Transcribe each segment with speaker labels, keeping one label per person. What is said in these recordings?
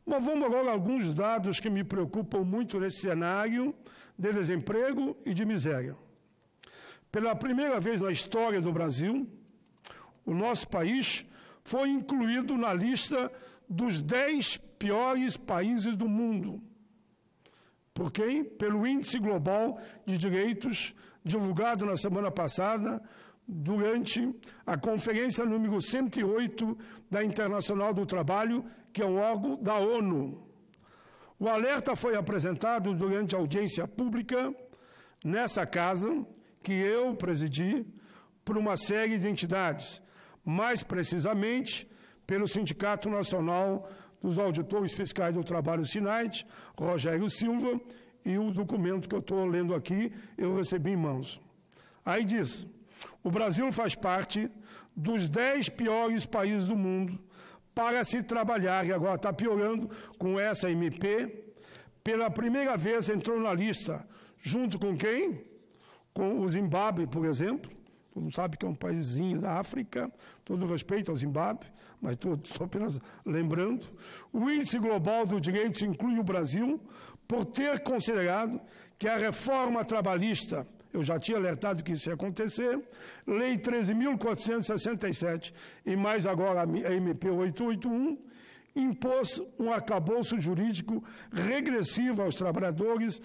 Speaker 1: Mas vamos agora a alguns dados que me preocupam muito nesse cenário de desemprego e de miséria. Pela primeira vez na história do Brasil, o nosso país foi incluído na lista dos 10 piores países do mundo. Por quem? Pelo Índice Global de Direitos, divulgado na semana passada, durante a conferência número 108 da Internacional do Trabalho, que é um órgão da ONU. O alerta foi apresentado durante a audiência pública nessa casa, que eu presidi, por uma série de entidades, mais precisamente pelo Sindicato Nacional dos Auditores Fiscais do Trabalho, SINAIT, Rogério Silva, e o documento que eu estou lendo aqui, eu recebi em mãos. Aí diz: o Brasil faz parte dos 10 piores países do mundo para se trabalhar, e agora está piorando com essa MP. Pela primeira vez entrou na lista, junto com quem? Com o Zimbábue, por exemplo. Todo mundo sabe que é um paísinho da África, todo respeito ao Zimbábue, mas estou apenas lembrando. O Índice Global dos Direitos inclui o Brasil por ter considerado que a reforma trabalhista, eu já tinha alertado que isso ia acontecer, Lei 13.467 e mais agora a MP 881, impôs um arcabouço jurídico regressivo aos trabalhadores,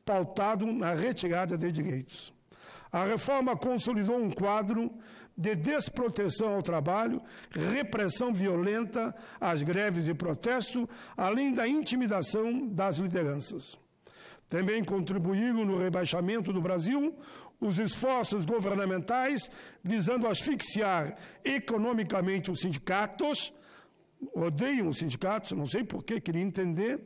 Speaker 1: pautado na retirada de direitos. A reforma consolidou um quadro de desproteção ao trabalho, repressão violenta às greves e protestos, além da intimidação das lideranças. Também contribuíram no rebaixamento do Brasil os esforços governamentais visando asfixiar economicamente os sindicatos. Odeiam os sindicatos, não sei por que, queria entender,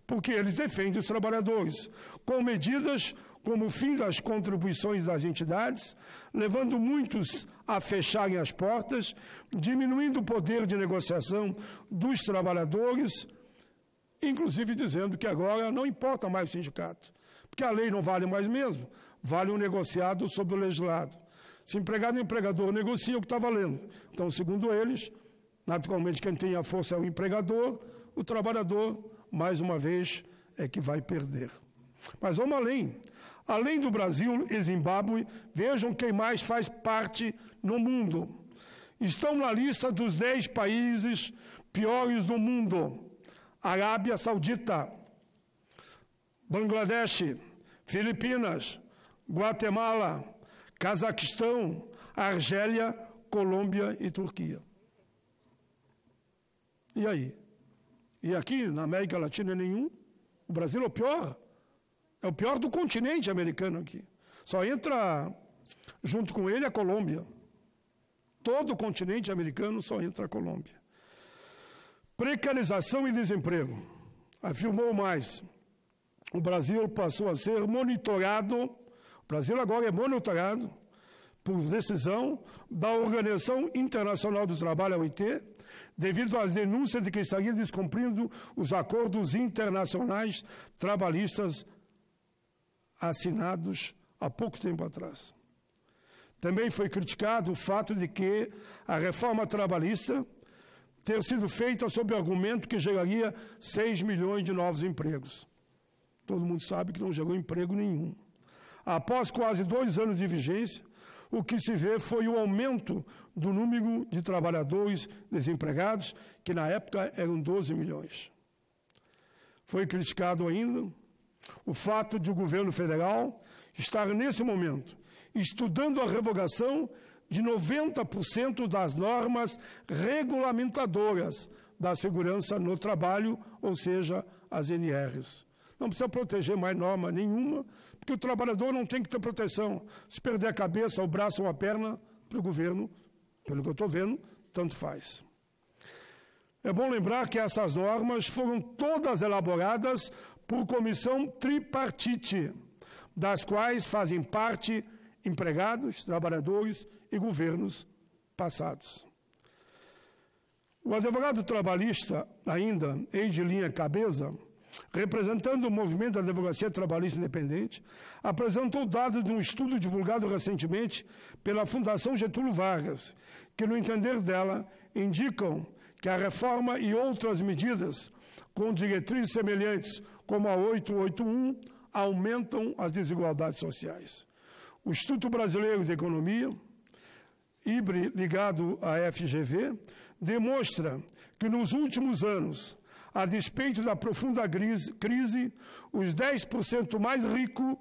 Speaker 1: porque eles defendem os trabalhadores, com medidas como o fim das contribuições das entidades, levando muitos a fecharem as portas, diminuindo o poder de negociação dos trabalhadores, inclusive dizendo que agora não importa mais o sindicato, porque a lei não vale mais mesmo, vale o negociado sobre o legislado. Se empregado e empregador negocia o que está valendo. Então, segundo eles, naturalmente quem tem a força é o empregador, o trabalhador, mais uma vez, é que vai perder. Mas vamos além. Além do Brasil e Zimbábue, vejam quem mais faz parte no mundo. Estão na lista dos 10 países piores do mundo: Arábia Saudita, Bangladesh, Filipinas, Guatemala, Cazaquistão, Argélia, Colômbia e Turquia. E aí? E aqui, na América Latina, nenhum? O Brasil é o pior? É o pior do continente americano aqui. Só entra, junto com ele, a Colômbia. Todo o continente americano só entra a Colômbia. Precarização e desemprego. Afirmou mais. O Brasil passou a ser monitorado, o Brasil agora é monitorado por decisão da Organização Internacional do Trabalho, a OIT, devido às denúncias de que estaria descumprindo os acordos internacionais trabalhistas assinados há pouco tempo atrás. Também foi criticado o fato de que a reforma trabalhista ter sido feita sob o argumento que geraria 6 milhões de novos empregos. Todo mundo sabe que não gerou emprego nenhum. Após quase 2 anos de vigência, o que se vê foi o aumento do número de trabalhadores desempregados, que na época eram 12 milhões. Foi criticado ainda o fato de o governo federal estar, nesse momento, estudando a revogação de 90% das normas regulamentadoras da segurança no trabalho, ou seja, as NRs. Não precisa proteger mais norma nenhuma, porque o trabalhador não tem que ter proteção. Se perder a cabeça, o braço ou a perna, para o governo, pelo que eu estou vendo, tanto faz. É bom lembrar que essas normas foram todas elaboradas por comissão tripartite, das quais fazem parte empregados, trabalhadores e governos passados. O advogado trabalhista, ainda, Edilinha Cabeza, representando o movimento da Advocacia Trabalhista Independente, apresentou dados de um estudo divulgado recentemente pela Fundação Getúlio Vargas, que, no entender dela, indicam que a reforma e outras medidas com diretrizes semelhantes, como a 881, aumentam as desigualdades sociais. O Instituto Brasileiro de Economia, IBRE ligado à FGV, demonstra que nos últimos anos, a despeito da profunda crise, os 10% mais ricos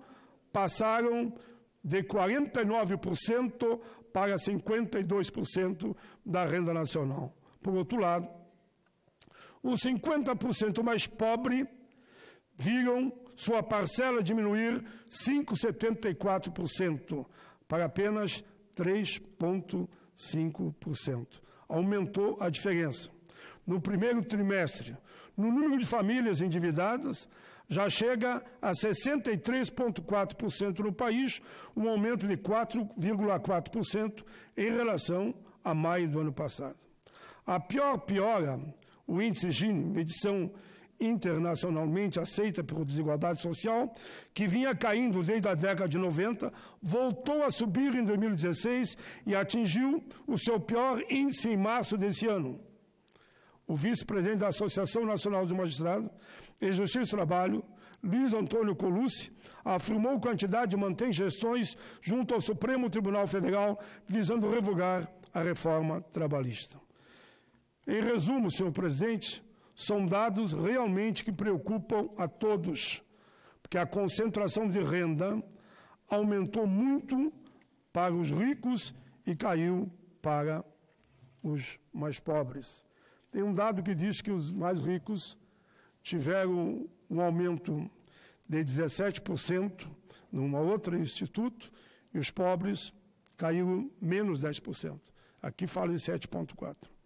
Speaker 1: passaram de 49% para 52% da renda nacional. Por outro lado, os 50% mais pobres viram sua parcela diminuir 5,74% para apenas 3,5%. Aumentou a diferença. No primeiro trimestre, no número de famílias endividadas, já chega a 63,4% no país, um aumento de 4,4% em relação a maio do ano passado. A pior piora, o índice Gini, medição internacionalmente aceita por desigualdade social, que vinha caindo desde a década de 90, voltou a subir em 2016 e atingiu o seu pior índice em março desse ano. O vice-presidente da Associação Nacional dos Magistrados e Justiça do Trabalho, Luiz Antônio Colucci, afirmou que a entidade mantém gestões junto ao Supremo Tribunal Federal visando revogar a reforma trabalhista. Em resumo, senhor presidente, são dados realmente que preocupam a todos, porque a concentração de renda aumentou muito para os ricos e caiu para os mais pobres. Tem um dado que diz que os mais ricos tiveram um aumento de 17% num outro instituto e os pobres caíram menos 10%. Aqui fala em 7,4%.